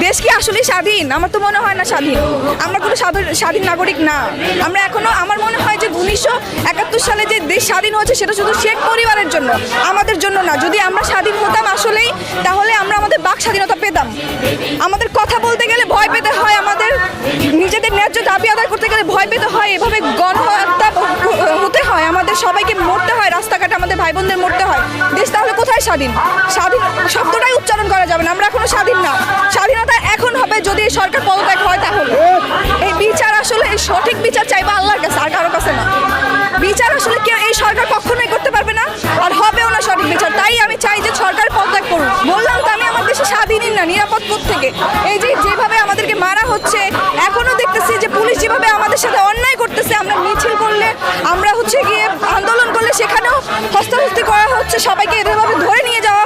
দেশ কি আসলে স্বাধীন? আমার তো মনে হয় না স্বাধীন। আমরা কোনো স্বাধীন নাগরিক না। আমরা এখনো, আমার মনে হয় যে 1971 সালে যে দেশ স্বাধীন হয়েছে সেটা শুধু শেখ পরিবারের জন্য, আমাদের জন্য না। যদি আমরা স্বাধীন হতাম আসলেই, তাহলে আমরা আমাদের বাক স্বাধীনতা পেতাম। আমাদের কথা বলতে গেলে ভয় পেতে হয়, আমাদের নিজেদের ন্যায্য দাবি আদায় করতে গেলে ভয় পেতে হয়, এভাবে গণহত্যা হতে হয়, আমাদের সবাইকে মরতে হয়, রাস্তাঘাটে আমাদের ভাই বোনদের মরতে হয়। দেশ তাহলে কোথায় স্বাধীন? স্বাধীন শব্দটাই উচ্চারণ করা যাবে না। আমরা এখনো স্বাধীন না। স্বাধীনতা এখন হবে যদি এই সরকার পদত্যাগ হয়। তাহলে এই বিচার আসলে, এই সঠিক বিচার চাইবা আল্লাহর কাছে, আর কারো কাছে না। বিচার আসলে কেউ, এই সরকার কখনোই করতে পারবে না, আর হবেও না সঠিক বিচার। তাই আমি চাই যে সরকার পদত্যাগ করুন। বললাম তো আমি, আমার দেশে স্বাধীনই না, নিরাপদ থেকে। এই যে যেভাবে আমাদেরকে মারা হচ্ছে, এখনো দেখতেছি যে পুলিশ যেভাবে আমাদের সাথে অন্যায় করতেছে। আমরা মিছিল করলে, আমরা গিয়ে আন্দোলন করলে সেখানেও হস্তাহস্তি করা হচ্ছে, সবাইকে এভাবে ধরে নিয়ে যাওয়া